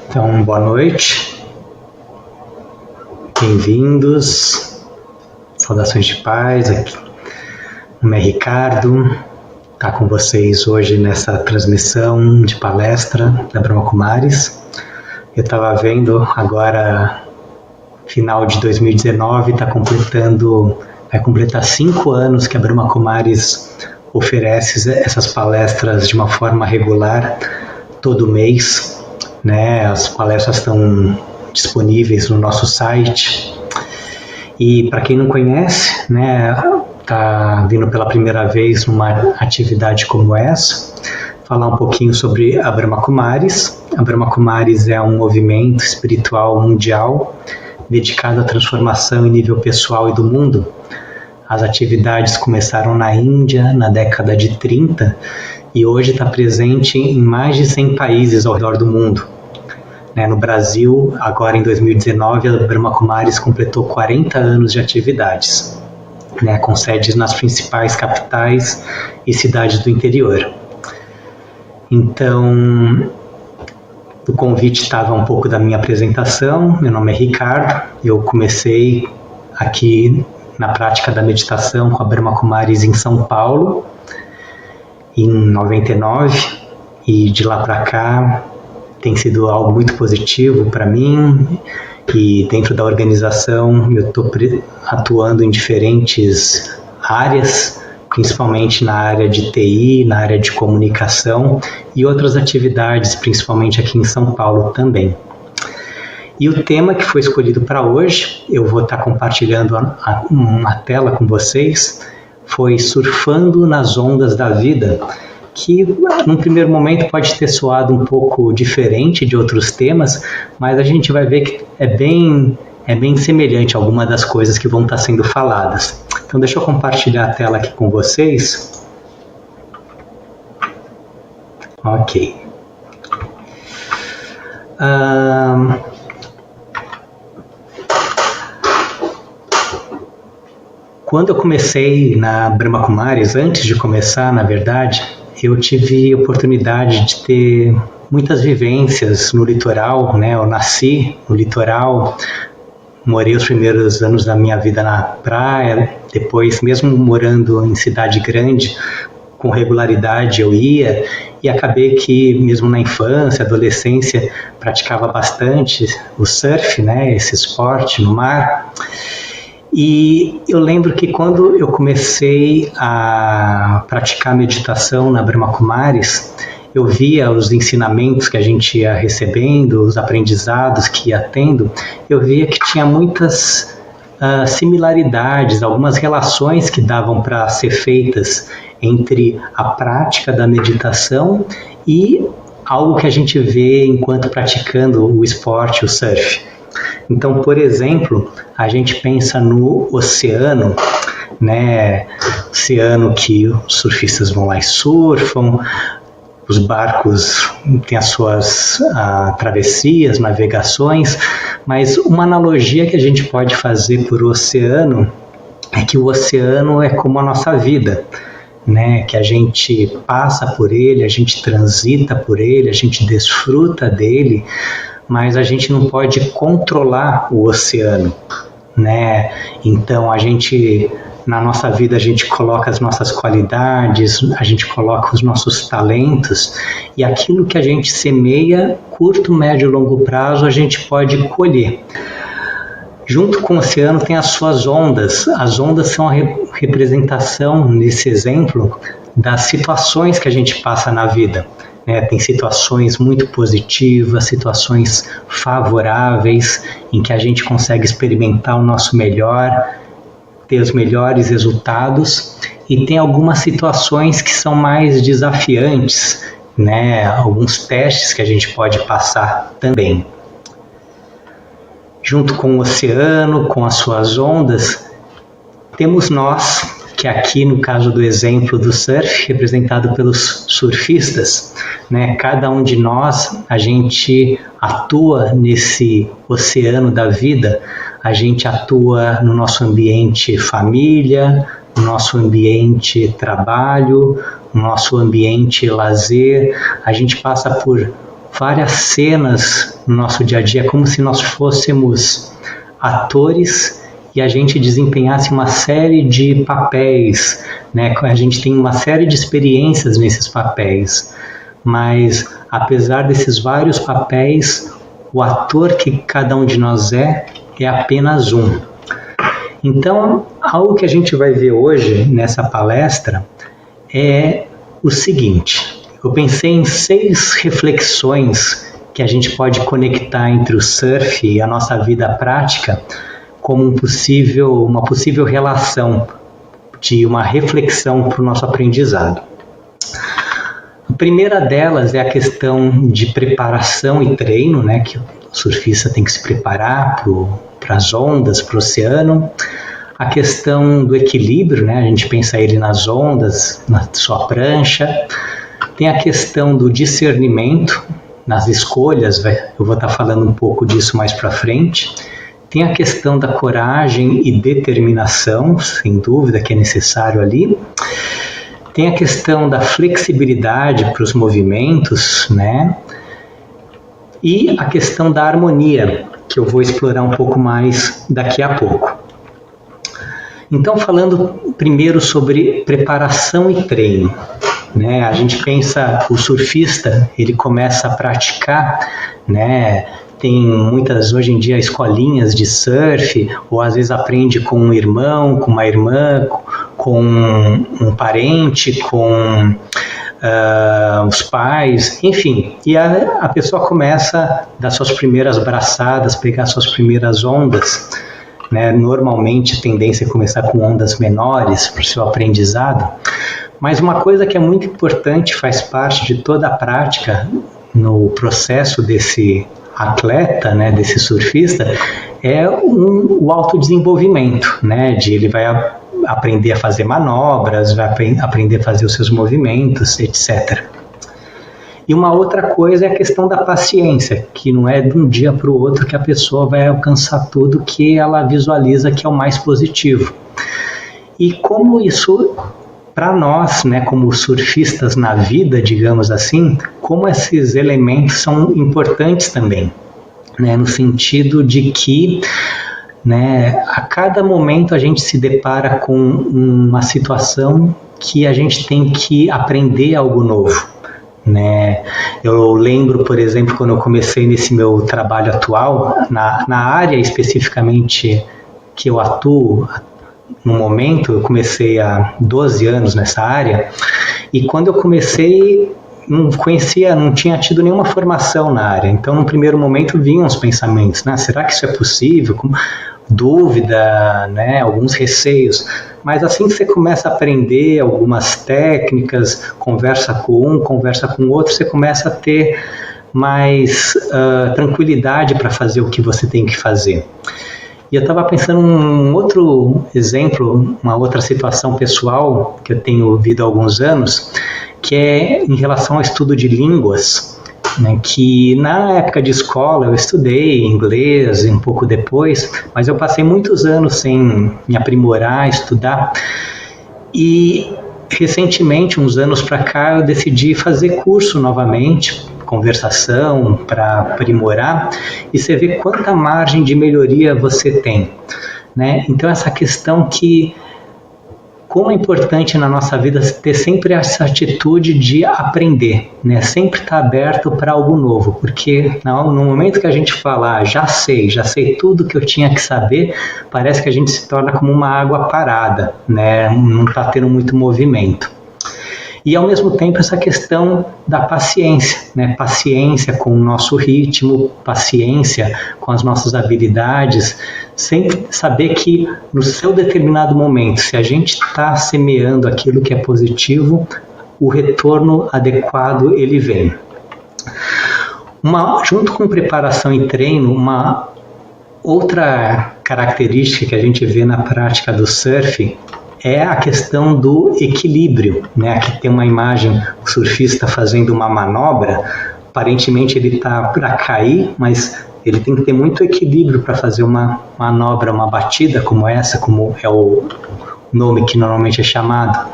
Então, boa noite, bem-vindos, saudações de paz. Aqui. Meu nome é Ricardo, está com vocês hoje nessa transmissão de palestra da Brahma Kumaris. Eu estava vendo agora, final de 2019, vai completar 5 anos que a Brahma Kumaris oferece essas palestras de uma forma regular, todo mês. Né, as palestras estão disponíveis no nosso site. E para quem não conhece, né, está vindo pela primeira vez numa atividade como essa, falar um pouquinho sobre a Brahma Kumaris. A Brahma Kumaris é um movimento espiritual mundial dedicado à transformação em nível pessoal e do mundo. As atividades começaram na Índia na década de 30 e hoje está presente em mais de 100 países ao redor do mundo. No Brasil, agora em 2019, a Brahma Kumaris completou 40 anos de atividades, com sedes nas principais capitais e cidades do interior. Então, o convite estava um pouco da minha apresentação. Meu nome é Ricardo, eu comecei aqui na prática da meditação com a Brahma Kumaris em São Paulo, em 99, e de lá para cá tem sido algo muito positivo para mim, e dentro da organização eu estou atuando em diferentes áreas, principalmente na área de TI, na área de comunicação e outras atividades, principalmente aqui em São Paulo também. E o tema que foi escolhido para hoje, eu vou estar compartilhando uma tela com vocês, foi Surfando nas Ondas da Vida, que num primeiro momento pode ter soado um pouco diferente de outros temas, mas a gente vai ver que é bem semelhante a alguma das coisas que vão estar sendo faladas. Então deixa eu compartilhar a tela aqui com vocês. Ok. Quando eu comecei na Brahma Kumaris, antes de começar, na verdade, eu tive oportunidade de ter muitas vivências no litoral, Eu nasci no litoral, morei os primeiros anos da minha vida na praia, depois, mesmo morando em cidade grande, com regularidade eu ia, e acabei que, mesmo na infância, adolescência, praticava bastante o surf, esse esporte no mar. E eu lembro que quando eu comecei a praticar meditação na Brahma Kumaris, eu via os ensinamentos que a gente ia recebendo, os aprendizados que ia tendo, eu via que tinha muitas similaridades, algumas relações que davam para ser feitas entre a prática da meditação e algo que a gente vê enquanto praticando o esporte, o surf. Então, por exemplo, a gente pensa no oceano, Oceano que os surfistas vão lá e surfam, os barcos têm as suas travessias, navegações, mas uma analogia que a gente pode fazer por oceano é que o oceano é como a nossa vida, que a gente passa por ele, a gente transita por ele, a gente desfruta dele, mas a gente não pode controlar o oceano, Então na nossa vida a gente coloca as nossas qualidades, a gente coloca os nossos talentos, e aquilo que a gente semeia, curto, médio e longo prazo, a gente pode colher. Junto com o oceano tem as suas ondas. As ondas são a representação, nesse exemplo, das situações que a gente passa na vida. Tem situações muito positivas, situações favoráveis, em que a gente consegue experimentar o nosso melhor, ter os melhores resultados, e tem algumas situações que são mais desafiantes, alguns testes que a gente pode passar também. Junto com o oceano, com as suas ondas, temos nós, que aqui no caso do exemplo do surf, representado pelos surfistas, Cada um de nós, a gente atua nesse oceano da vida, a gente atua no nosso ambiente família, no nosso ambiente trabalho, no nosso ambiente lazer. A gente passa por várias cenas no nosso dia a dia, como se nós fôssemos atores e a gente desempenhasse uma série de papéis, né? A gente tem uma série de experiências nesses papéis, mas apesar desses vários papéis, o ator que cada um de nós é apenas um. Então, algo que a gente vai ver hoje nessa palestra é o seguinte: eu pensei em 6 reflexões que a gente pode conectar entre o surf e a nossa vida prática como uma possível relação de uma reflexão para o nosso aprendizado. A primeira delas é a questão de preparação e treino, né, que o surfista tem que se preparar para as ondas, para o oceano. A questão do equilíbrio, né, a gente pensa ele nas ondas, na sua prancha. Tem a questão do discernimento nas escolhas, eu vou estar falando um pouco disso mais para frente. Tem a questão da coragem e determinação, sem dúvida que é necessário ali. Tem a questão da flexibilidade para os movimentos, né? E a questão da harmonia, que eu vou explorar um pouco mais daqui a pouco. Então, falando primeiro sobre preparação e treino, né? A gente pensa, o surfista, ele começa a praticar, né? Tem muitas, hoje em dia, escolinhas de surf, ou às vezes aprende com um irmão, com uma irmã, com um parente, com os pais, enfim. E a pessoa começa a dar suas primeiras braçadas, pegar suas primeiras ondas, né? Normalmente a tendência é começar com ondas menores para o seu aprendizado. Mas uma coisa que é muito importante, faz parte de toda a prática no processo desse atleta, né, desse surfista, é o autodesenvolvimento, né, ele vai aprender a fazer manobras, vai aprender a fazer os seus movimentos, etc. E uma outra coisa é a questão da paciência, que não é de um dia para o outro que a pessoa vai alcançar tudo que ela visualiza que é o mais positivo. E como isso, para nós, né, como surfistas na vida, digamos assim, como esses elementos são importantes também, né, no sentido de que, né, a cada momento a gente se depara com uma situação que a gente tem que aprender algo novo, né? Eu lembro, por exemplo, quando eu comecei nesse meu trabalho atual, na área especificamente que eu atuo. No momento, eu comecei há 12 anos nessa área, e quando eu comecei, não tinha tido nenhuma formação na área. Então, no primeiro momento, vinham os pensamentos, né? Será que isso é possível? Dúvida, né? Alguns receios. Mas assim que você começa a aprender algumas técnicas, conversa com um, conversa com o outro, você começa a ter mais tranquilidade para fazer o que você tem que fazer. E eu estava pensando em um outro exemplo, uma outra situação pessoal que eu tenho vivido há alguns anos, que é em relação ao estudo de línguas, né, que na época de escola eu estudei inglês um pouco depois, mas eu passei muitos anos sem me aprimorar, estudar, e recentemente, uns anos para cá, eu decidi fazer curso novamente, conversação, para aprimorar, e você vê quanta margem de melhoria você tem, né? Então essa questão que, como é importante na nossa vida ter sempre essa atitude de aprender, né? Sempre estar aberto para algo novo, porque no momento que a gente fala, já sei tudo que eu tinha que saber, parece que a gente se torna como uma água parada, né? Não está tendo muito movimento. E, ao mesmo tempo, essa questão da paciência, né? Paciência com o nosso ritmo, paciência com as nossas habilidades, sempre saber que no seu determinado momento, se a gente está semeando aquilo que é positivo, o retorno adequado ele vem. Junto com preparação e treino, uma outra característica que a gente vê na prática do surf é a questão do equilíbrio, né? Aqui tem uma imagem, o surfista fazendo uma manobra, aparentemente ele está para cair, mas ele tem que ter muito equilíbrio para fazer uma manobra, uma batida como essa, como é o nome que normalmente é chamado.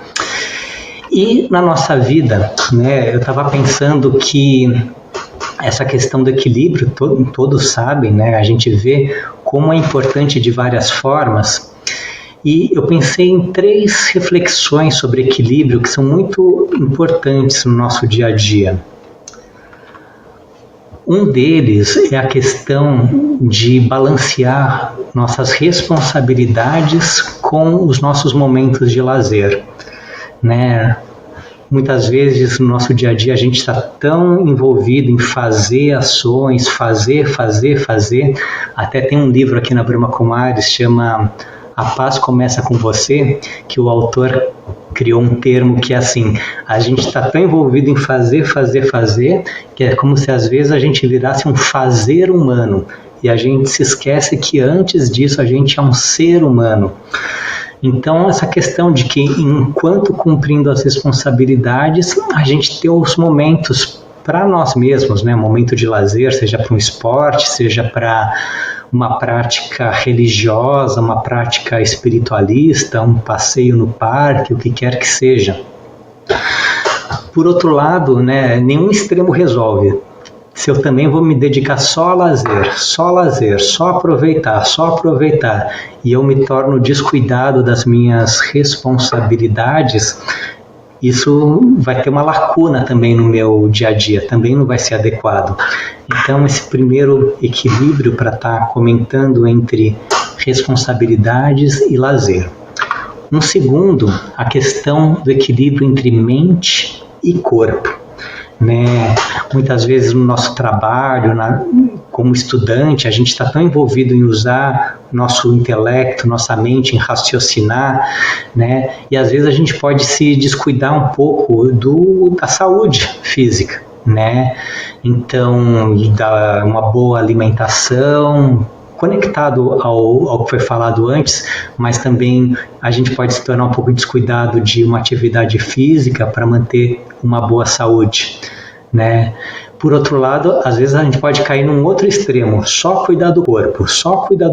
E na nossa vida, né, eu estava pensando que essa questão do equilíbrio, todos sabem, né, a gente vê como é importante de várias formas. E eu pensei em 3 reflexões sobre equilíbrio que são muito importantes no nosso dia a dia. Um deles é a questão de balancear nossas responsabilidades com os nossos momentos de lazer, né? Muitas vezes no nosso dia a dia a gente está tão envolvido em fazer ações, fazer. Até tem um livro aqui na Brahma Kumaris, chama A Paz Começa com Você, que o autor criou um termo que é assim, a gente está tão envolvido em fazer, que é como se às vezes a gente virasse um fazer humano, e a gente se esquece que antes disso a gente é um ser humano. Então, essa questão de que, enquanto cumprindo as responsabilidades, a gente tem os momentos para nós mesmos, né? Momento de lazer, seja para um esporte, seja para uma prática religiosa, uma prática espiritualista, um passeio no parque, o que quer que seja. Por outro lado, né, nenhum extremo resolve. Se eu também vou me dedicar só a lazer, só aproveitar, e eu me torno descuidado das minhas responsabilidades, isso vai ter uma lacuna também no meu dia a dia, também não vai ser adequado. Então, esse primeiro equilíbrio para estar comentando entre responsabilidades e lazer. Um segundo, a questão do equilíbrio entre mente e corpo. Né? Muitas vezes no nosso trabalho, como estudante, a gente está tão envolvido em usar nosso intelecto, nossa mente, em raciocinar, né? E às vezes a gente pode se descuidar um pouco da saúde física, né? Então, uma boa alimentação, conectado ao que foi falado antes, mas também a gente pode se tornar um pouco descuidado de uma atividade física para manter uma boa saúde, né? Por outro lado, às vezes a gente pode cair num outro extremo, só cuidar do corpo, só cuidar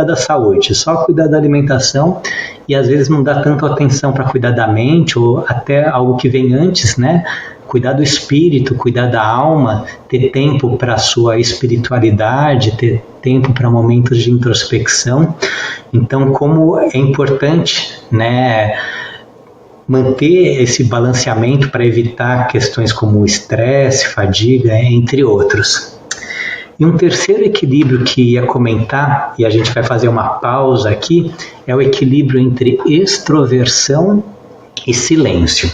da saúde, só cuidar da alimentação, e às vezes não dá tanto atenção para cuidar da mente, ou até algo que vem antes, né? Cuidar do espírito, cuidar da alma, ter tempo para a sua espiritualidade, ter tempo para momentos de introspecção. Então, como é importante, né, manter esse balanceamento para evitar questões como estresse, fadiga, entre outros. E um terceiro equilíbrio que ia comentar, e a gente vai fazer uma pausa aqui, é o equilíbrio entre extroversão e silêncio.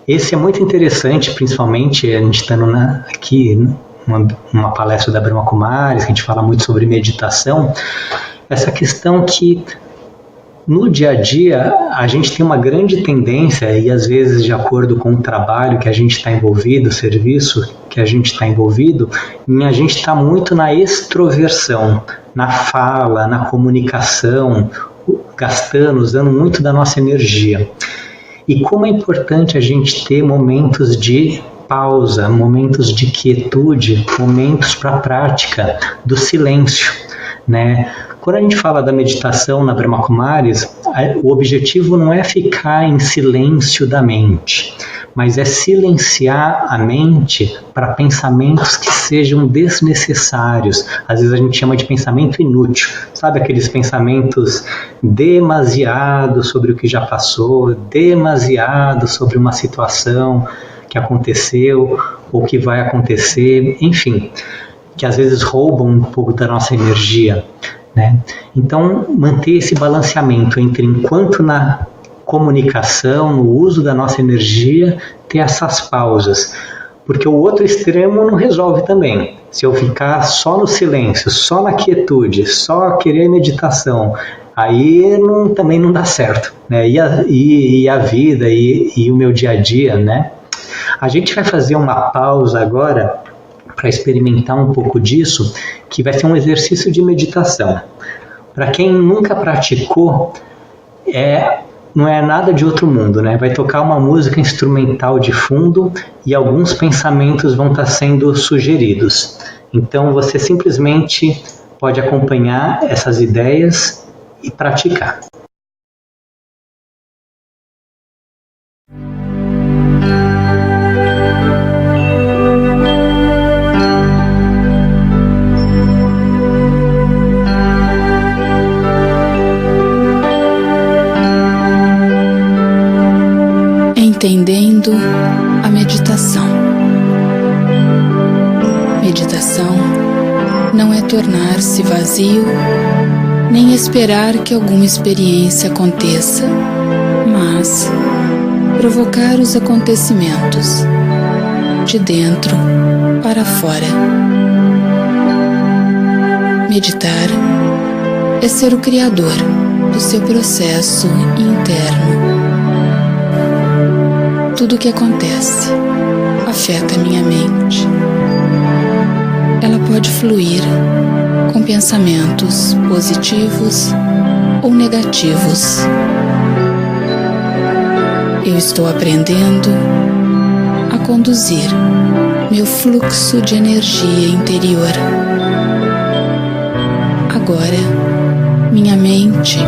Esse é muito interessante, principalmente a gente estando aqui numa palestra da Brahma Kumaris, que a gente fala muito sobre meditação, essa questão que no dia a dia a gente tem uma grande tendência, e às vezes de acordo com o trabalho que a gente está envolvido, o serviço que a gente está envolvido, a gente está muito na extroversão, na fala, na comunicação, usando muito da nossa energia. E como é importante a gente ter momentos de pausa, momentos de quietude, momentos para a prática do silêncio, né? Quando a gente fala da meditação na Brahma Kumaris, o objetivo não é ficar em silêncio da mente, mas é silenciar a mente para pensamentos que sejam desnecessários. Às vezes a gente chama de pensamento inútil, sabe, aqueles pensamentos demasiado sobre o que já passou, demasiado sobre uma situação que aconteceu ou que vai acontecer, enfim, que às vezes roubam um pouco da nossa energia, né? Então, manter esse balanceamento entre, enquanto na comunicação, no uso da nossa energia, ter essas pausas, porque o outro extremo não resolve também. Se eu ficar só no silêncio, só na quietude, só querer meditação, aí também não dá certo, né? E a vida e o meu dia a dia, né? A gente vai fazer uma pausa agora para experimentar um pouco disso, que vai ser um exercício de meditação. Para quem nunca praticou, não é nada de outro mundo, né? Vai tocar uma música instrumental de fundo e alguns pensamentos vão estar sendo sugeridos. Então você simplesmente pode acompanhar essas ideias e praticar. Entendendo a meditação. Meditação não é tornar-se vazio, nem esperar que alguma experiência aconteça, mas provocar os acontecimentos de dentro para fora. Meditar é ser o criador do seu processo interno. Tudo o que acontece afeta minha mente. Ela pode fluir com pensamentos positivos ou negativos. Eu estou aprendendo a conduzir meu fluxo de energia interior. Agora, minha mente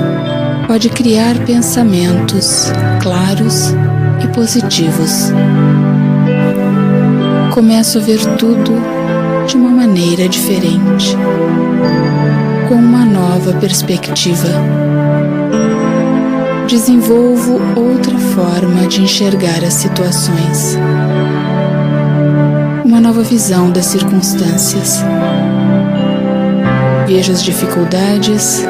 pode criar pensamentos claros e positivos. Começo a ver tudo de uma maneira diferente, com uma nova perspectiva. Desenvolvo outra forma de enxergar as situações, uma nova visão das circunstâncias. Vejo as dificuldades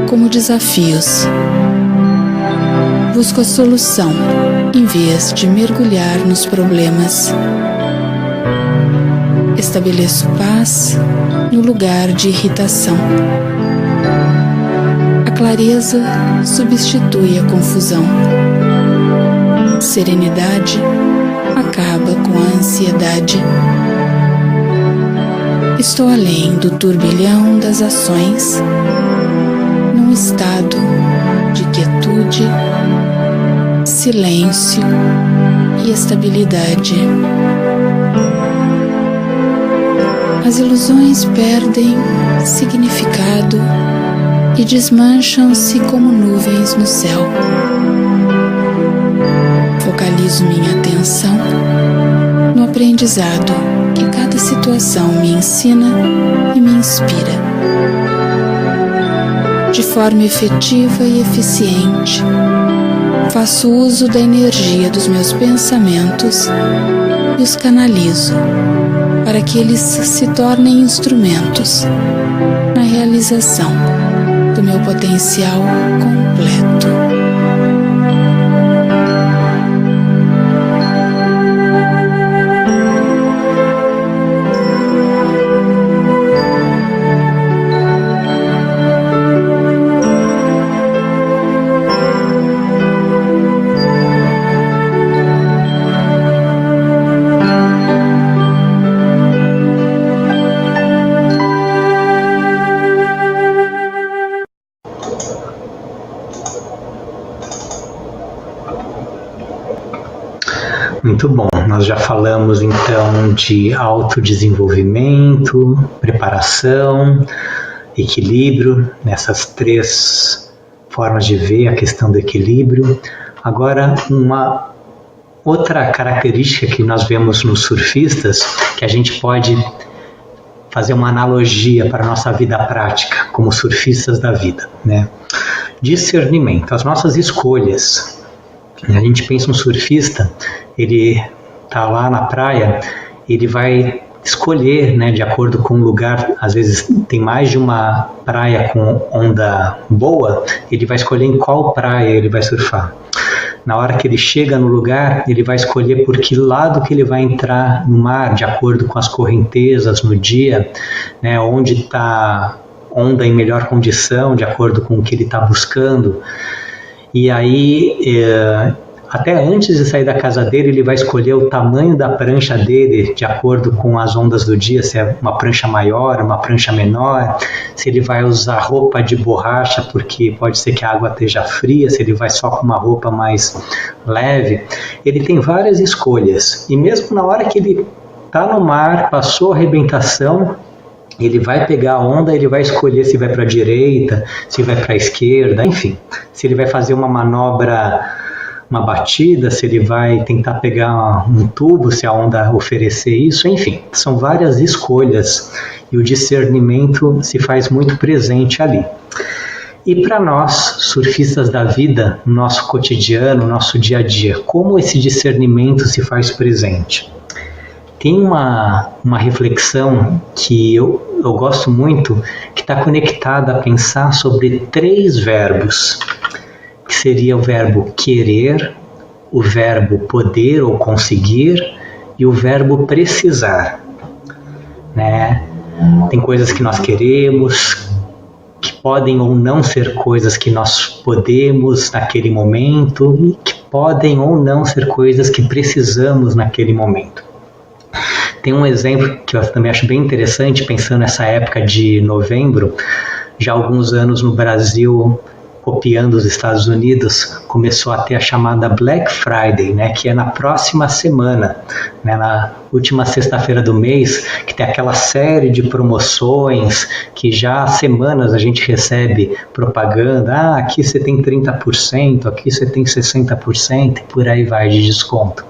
como desafios. Busco a solução em vez de mergulhar nos problemas. Estabeleço paz no lugar de irritação. A clareza substitui a confusão. Serenidade acaba com a ansiedade. Estou além do turbilhão das ações, num estado de quietude, silêncio e estabilidade. As ilusões perdem significado e desmancham-se como nuvens no céu. Focalizo minha atenção no aprendizado que cada situação me ensina e me inspira. De forma efetiva e eficiente, faço uso da energia dos meus pensamentos e os canalizo para que eles se tornem instrumentos na realização do meu potencial completo. Muito bom, nós já falamos então de autodesenvolvimento, preparação, equilíbrio, nessas três formas de ver a questão do equilíbrio. Agora, uma outra característica que nós vemos nos surfistas, que a gente pode fazer uma analogia para a nossa vida prática, como surfistas da vida, né? Discernimento, as nossas escolhas. A gente pensa um surfista, ele está lá na praia, ele vai escolher, né, de acordo com o lugar, às vezes tem mais de uma praia com onda boa, ele vai escolher em qual praia ele vai surfar. Na hora que ele chega no lugar, ele vai escolher por que lado que ele vai entrar no mar, de acordo com as correntezas no dia, né, onde está onda em melhor condição, de acordo com o que ele está buscando. E aí, até antes de sair da casa dele, ele vai escolher o tamanho da prancha dele, de acordo com as ondas do dia, se é uma prancha maior, uma prancha menor, se ele vai usar roupa de borracha, porque pode ser que a água esteja fria, se ele vai só com uma roupa mais leve. Ele tem várias escolhas, e mesmo na hora que ele está no mar, passou a arrebentação, ele vai pegar a onda, ele vai escolher se vai para a direita, se vai para a esquerda, enfim, se ele vai fazer uma manobra, uma batida, se ele vai tentar pegar um tubo, se a onda oferecer isso, enfim, são várias escolhas e o discernimento se faz muito presente ali. E para nós, surfistas da vida, no nosso cotidiano, no nosso dia a dia, como esse discernimento se faz presente? Tem uma reflexão que eu gosto muito, que está conectada a pensar sobre 3 verbos, que seria o verbo querer, o verbo poder ou conseguir e o verbo precisar. Né? Tem coisas que nós queremos, que podem ou não ser coisas que nós podemos naquele momento e que podem ou não ser coisas que precisamos naquele momento. Tem um exemplo que eu também acho bem interessante, pensando nessa época de novembro, já há alguns anos no Brasil, copiando os Estados Unidos, começou a ter a chamada Black Friday, né, que é na próxima semana, né, na última sexta-feira do mês, que tem aquela série de promoções que já há semanas a gente recebe propaganda, aqui você tem 30%, aqui você tem 60%, e por aí vai de desconto.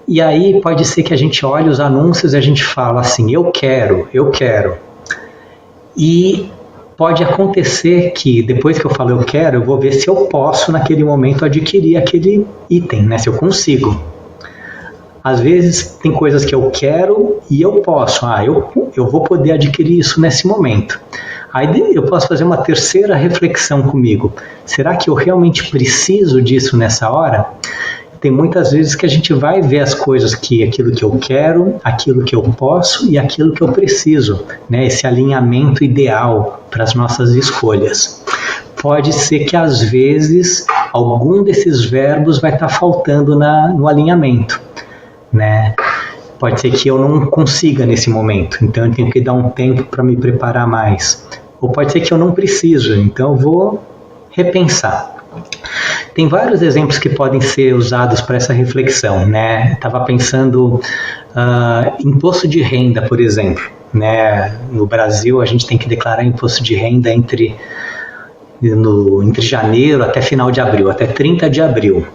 E aí pode ser que a gente olhe os anúncios e a gente fala assim, eu quero. E pode acontecer que depois que eu falo eu quero, eu vou ver se eu posso naquele momento adquirir aquele item, né? Se eu consigo. Às vezes tem coisas que eu quero e eu posso. Eu vou poder adquirir isso nesse momento. Aí eu posso fazer uma terceira reflexão comigo. Será que eu realmente preciso disso nessa hora? Tem muitas vezes que a gente vai ver as coisas aquilo que eu quero, aquilo que eu posso e aquilo que eu preciso, né? Esse alinhamento ideal para as nossas escolhas. Pode ser que às vezes algum desses verbos vai estar faltando no alinhamento, né? Pode ser que eu não consiga nesse momento, então eu tenho que dar um tempo para me preparar mais. Ou pode ser que eu não preciso, então eu vou repensar. Tem vários exemplos que podem ser usados para essa reflexão, né? Estava pensando imposto de renda, por exemplo, né? No Brasil a gente tem que declarar imposto de renda entre janeiro até final de abril, até 30 de abril.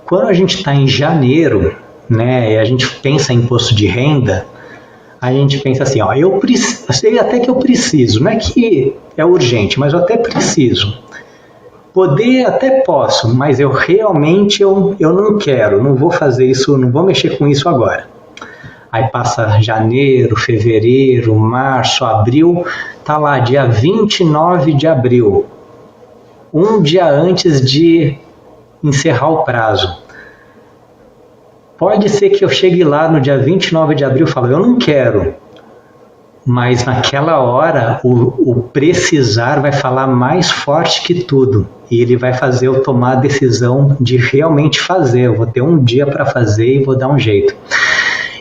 Quando a gente está em janeiro, né, e a gente pensa em imposto de renda, a gente pensa assim, eu sei até que eu preciso, não é que é urgente, mas eu até preciso. Poder até posso, mas eu realmente eu não quero, não vou fazer isso, não vou mexer com isso agora. Aí passa janeiro, fevereiro, março, abril, tá lá, dia 29 de abril, um dia antes de encerrar o prazo. Pode ser que eu chegue lá no dia 29 de abril e fale, eu não quero. Mas naquela hora o precisar vai falar mais forte que tudo. E ele vai fazer eu tomar a decisão de realmente fazer. Eu vou ter um dia para fazer e vou dar um jeito.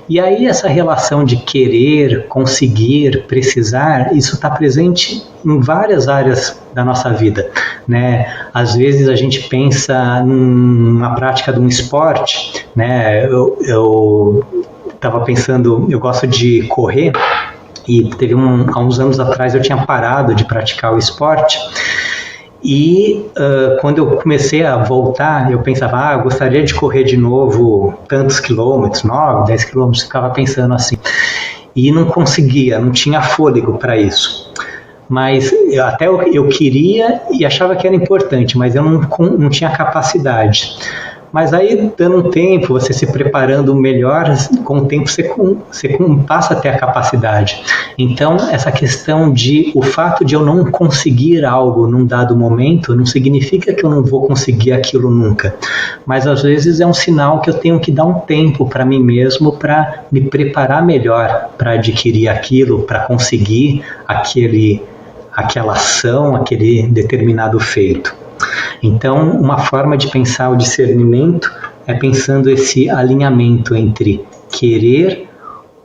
E aí essa relação de querer, conseguir, precisar, isso está presente em várias áreas da nossa vida, né? Às vezes a gente pensa na prática de um esporte, né? Eu estava pensando, eu gosto de correr, e há uns anos atrás eu tinha parado de praticar o esporte, e quando eu comecei a voltar, eu pensava, eu gostaria de correr de novo tantos quilômetros, 9, 10 quilômetros, ficava pensando assim, e não conseguia, não tinha fôlego para isso. Mas eu queria e achava que era importante, mas eu não tinha capacidade. Mas aí, dando um tempo, você se preparando melhor, com o tempo você passa a ter a capacidade. Então, essa questão o fato de eu não conseguir algo num dado momento, não significa que eu não vou conseguir aquilo nunca. Mas, às vezes, é um sinal que eu tenho que dar um tempo para mim mesmo, para me preparar melhor para adquirir aquilo, para conseguir aquela ação, aquele determinado feito. Então, uma forma de pensar o discernimento é pensando esse alinhamento entre querer,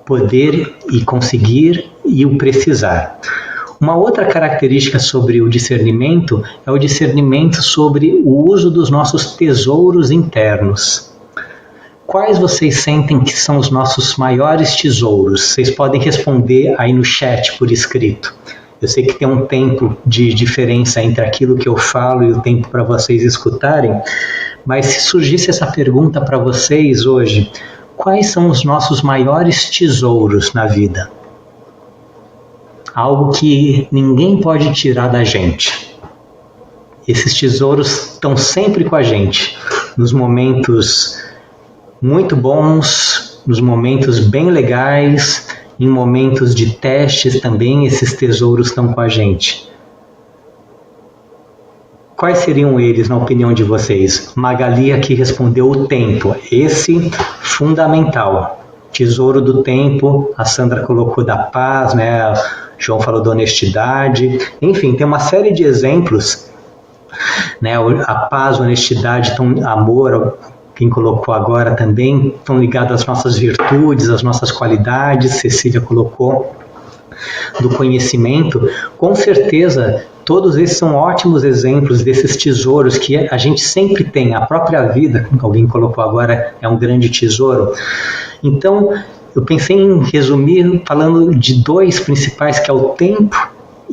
poder e conseguir e o precisar. Uma outra característica sobre o discernimento é o discernimento sobre o uso dos nossos tesouros internos. quais vocês sentem que são os nossos maiores tesouros? Vocês podem responder aí no chat por escrito. Eu sei que tem um tempo de diferença entre aquilo que eu falo e o tempo para vocês escutarem, mas se surgisse essa pergunta para vocês hoje, quais são os nossos maiores tesouros na vida? Algo que ninguém pode tirar da gente. Esses tesouros estão sempre com a gente, nos momentos muito bons, nos momentos bem legais, em momentos de testes também, esses tesouros estão com a gente. Quais seriam eles, na opinião de vocês? Magali aqui respondeu o tempo, esse fundamental. Tesouro do tempo, a Sandra colocou da paz, né? O João falou da honestidade, enfim, tem uma série de exemplos, né? A paz, a honestidade, amor, quem colocou agora também, estão ligados às nossas virtudes, às nossas qualidades. Cecília colocou do conhecimento. Com certeza, todos esses são ótimos exemplos desses tesouros que a gente sempre tem. A própria vida, como alguém colocou agora, é um grande tesouro. Então, eu pensei em resumir falando de dois principais, que é o tempo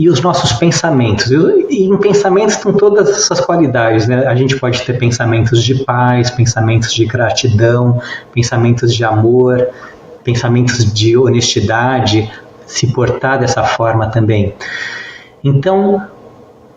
e os nossos pensamentos. E em pensamentos estão todas essas qualidades, né? A gente pode ter pensamentos de paz, pensamentos de gratidão, pensamentos de amor, pensamentos de honestidade, se portar dessa forma também. Então,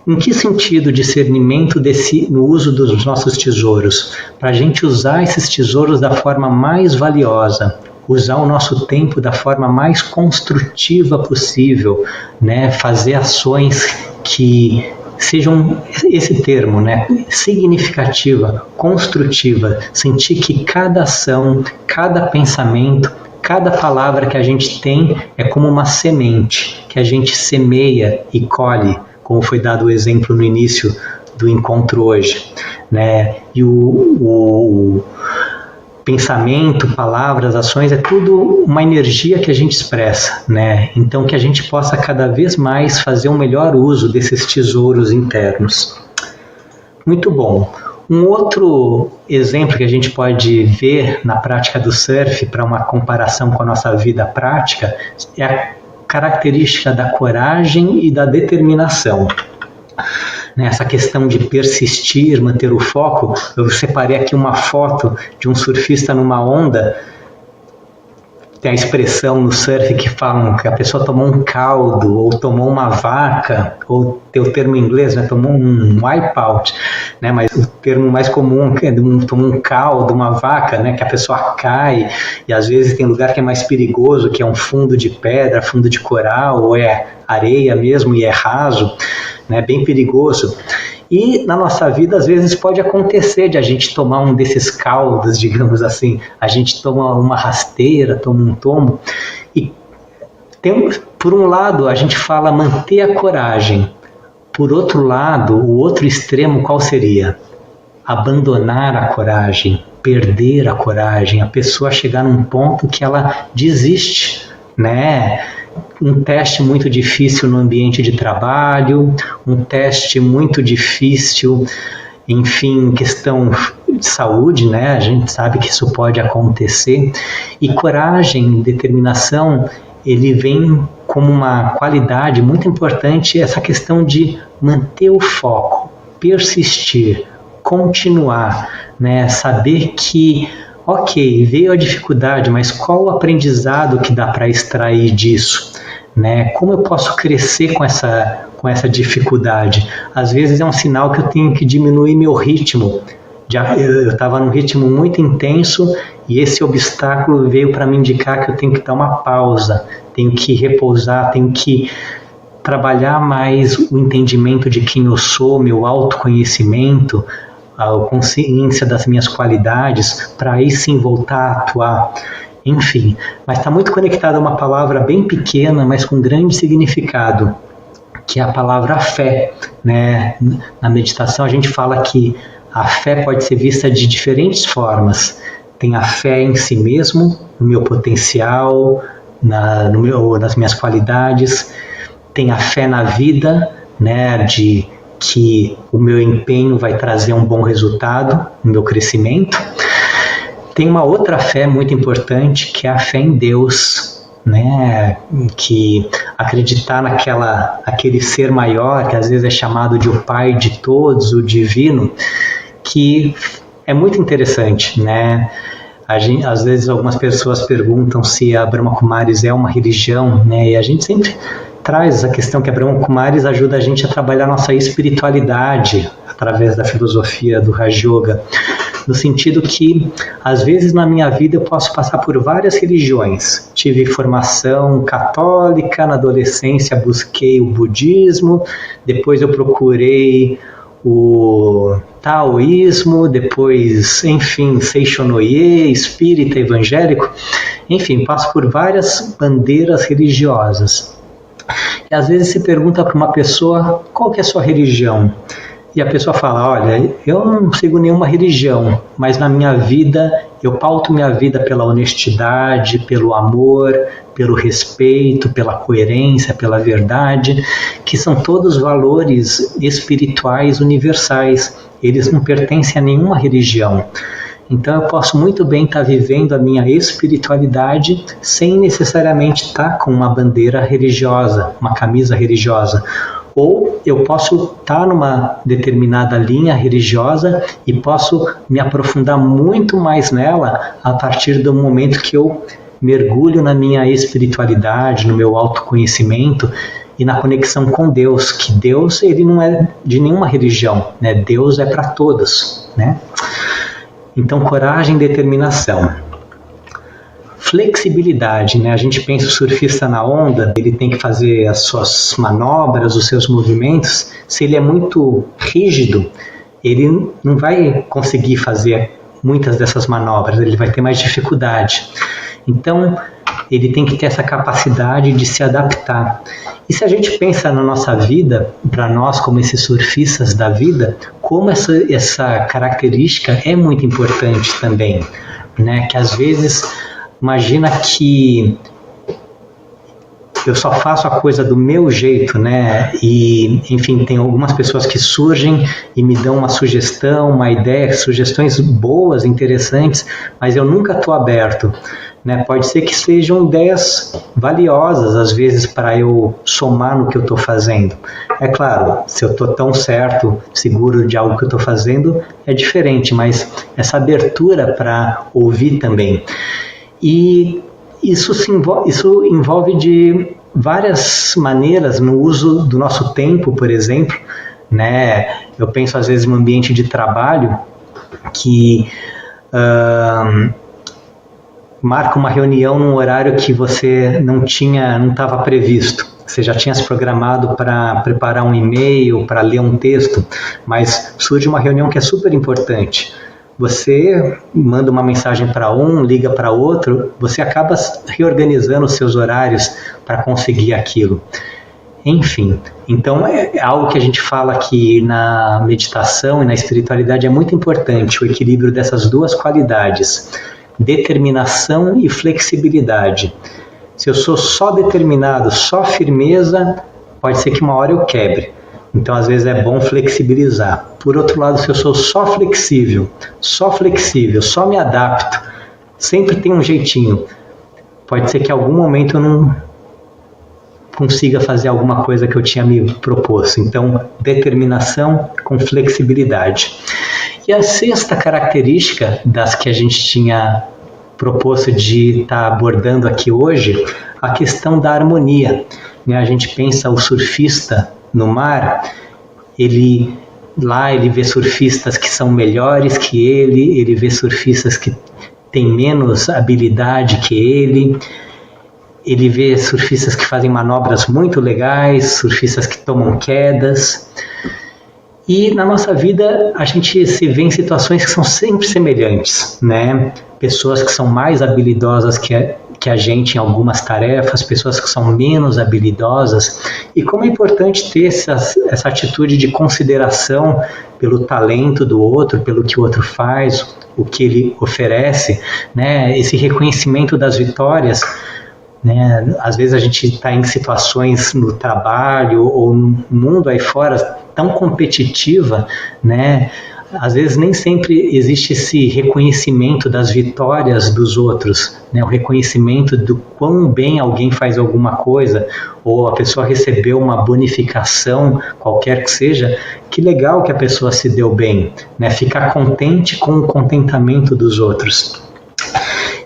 em que sentido o discernimento no uso dos nossos tesouros? Para a gente usar esses tesouros da forma mais valiosa, usar o nosso tempo da forma mais construtiva possível, né? Fazer ações que sejam, esse termo, né? Significativa, construtiva, sentir que cada ação, cada pensamento, cada palavra que a gente tem é como uma semente que a gente semeia e colhe, como foi dado o exemplo no início do encontro hoje, né? E o pensamento, palavras, ações, é tudo uma energia que a gente expressa, né? Então que a gente possa cada vez mais fazer um melhor uso desses tesouros internos. Muito bom. Um outro exemplo que a gente pode ver na prática do surf, para uma comparação com a nossa vida prática, é a característica da coragem e da determinação. Nessa questão de persistir, manter o foco, eu separei aqui uma foto de um surfista numa onda. Tem a expressão no surf que falam que a pessoa tomou um caldo, ou tomou uma vaca, ou tem o termo em inglês, né, tomou um wipeout, né, mas o termo mais comum é tomou um caldo, uma vaca, né, que a pessoa cai, e às vezes tem lugar que é mais perigoso, que é um fundo de pedra, fundo de coral, ou é areia mesmo e é raso, né, bem perigoso. E na nossa vida, às vezes, pode acontecer de a gente tomar um desses caldos, digamos assim. A gente toma uma rasteira, toma um tombo. E por um lado, a gente fala manter a coragem. Por outro lado, o outro extremo qual seria? Abandonar a coragem, perder a coragem. A pessoa chegar num ponto que ela desiste, né? Um teste muito difícil no ambiente de trabalho, um teste muito difícil, enfim, questão de saúde, né? A gente sabe que isso pode acontecer. E coragem, determinação, ele vem como uma qualidade muito importante, essa questão de manter o foco, persistir, continuar, né? Saber que ok, veio a dificuldade, mas qual o aprendizado que dá para extrair disso? Né? Como eu posso crescer com essa dificuldade? Às vezes é um sinal que eu tenho que diminuir meu ritmo. Eu estava num ritmo muito intenso e esse obstáculo veio para me indicar que eu tenho que dar uma pausa, tenho que repousar, tenho que trabalhar mais o entendimento de quem eu sou, meu autoconhecimento, a consciência das minhas qualidades, para aí sim voltar a atuar, enfim. Mas está muito conectado a uma palavra bem pequena, mas com grande significado, que é a palavra fé, né? Na meditação a gente fala que a fé pode ser vista de diferentes formas. Tem a fé em si mesmo, no meu potencial, nas minhas qualidades. Tem a fé na vida, né? De que o meu empenho vai trazer um bom resultado no meu crescimento. tem uma outra fé muito importante, que é a fé em Deus, né? Que acreditar aquele ser maior, que às vezes é chamado de o Pai de todos, o divino, que é muito interessante, né? Às vezes algumas pessoas perguntam se a Brahma Kumaris é uma religião, né? E a gente sempre traz a questão que a Brahma Kumaris ajuda a gente a trabalhar nossa espiritualidade através da filosofia do Raja Yoga, no sentido que, às vezes na minha vida eu posso passar por várias religiões. Tive formação católica, na adolescência busquei o budismo, depois eu procurei o taoísmo, depois, enfim, Seishonoye, espírita, evangélico, enfim, passo por várias bandeiras religiosas. E às vezes se pergunta para uma pessoa qual que é a sua religião. E a pessoa fala, olha, eu não sigo nenhuma religião, mas na minha vida, eu pauto minha vida pela honestidade, pelo amor, pelo respeito, pela coerência, pela verdade, que são todos valores espirituais universais. Eles não pertencem a nenhuma religião. Então eu posso muito bem estar vivendo a minha espiritualidade sem necessariamente estar com uma bandeira religiosa, uma camisa religiosa. Ou eu posso estar numa determinada linha religiosa e posso me aprofundar muito mais nela a partir do momento que eu mergulho na minha espiritualidade, no meu autoconhecimento e na conexão com Deus, que Deus ele não é de nenhuma religião, né? Deus é para todos, né? Então, coragem e determinação. Flexibilidade, né? A gente pensa o surfista na onda, ele tem que fazer as suas manobras, os seus movimentos. Se ele é muito rígido, ele não vai conseguir fazer muitas dessas manobras, ele vai ter mais dificuldade. Então, ele tem que ter essa capacidade de se adaptar. E se a gente pensa na nossa vida, para nós como esses surfistas da vida, como essa característica é muito importante também, né? Que às vezes, imagina que eu só faço a coisa do meu jeito, né? E, enfim, tem algumas pessoas que surgem e me dão uma sugestão, uma ideia, sugestões boas, interessantes, mas eu nunca estou aberto, né? Pode ser que sejam ideias valiosas, às vezes, para eu somar no que eu estou fazendo. É claro, se eu estou tão certo, seguro de algo que eu estou fazendo, é diferente, mas essa abertura para ouvir também. E isso envolve de várias maneiras no uso do nosso tempo, por exemplo, né? Eu penso às vezes no ambiente de trabalho que marca uma reunião num horário que você não estava previsto. Você já tinha se programado para preparar um e-mail, para ler um texto, mas surge uma reunião que é super importante. Você manda uma mensagem para um, liga para outro, você acaba reorganizando os seus horários para conseguir aquilo. Enfim, então é algo que a gente fala que na meditação e na espiritualidade é muito importante, o equilíbrio dessas duas qualidades, determinação e flexibilidade. Se eu sou só determinado, só firmeza, pode ser que uma hora eu quebre. Então, às vezes, é bom flexibilizar. Por outro lado, se eu sou só flexível, só me adapto, sempre tem um jeitinho. Pode ser que em algum momento eu não consiga fazer alguma coisa que eu tinha me proposto. Então, determinação com flexibilidade. E a sexta característica das que a gente tinha proposto de estar abordando aqui hoje, a questão da harmonia. A gente pensa o surfista no mar, ele vê surfistas que são melhores que ele vê surfistas que têm menos habilidade que ele vê surfistas que fazem manobras muito legais, surfistas que tomam quedas. E na nossa vida a gente se vê em situações que são sempre semelhantes, né? Pessoas que são mais habilidosas que a gente em algumas tarefas, pessoas que são menos habilidosas, e como é importante ter essa atitude de consideração pelo talento do outro, pelo que o outro faz, o que ele oferece, né? Esse reconhecimento das vitórias, né? Às vezes a gente está em situações no trabalho ou no mundo aí fora tão competitiva, né? às vezes nem sempre existe esse reconhecimento das vitórias dos outros, né? O reconhecimento do quão bem alguém faz alguma coisa, ou a pessoa recebeu uma bonificação, qualquer que seja, que legal que a pessoa se deu bem, né? Ficar contente com o contentamento dos outros.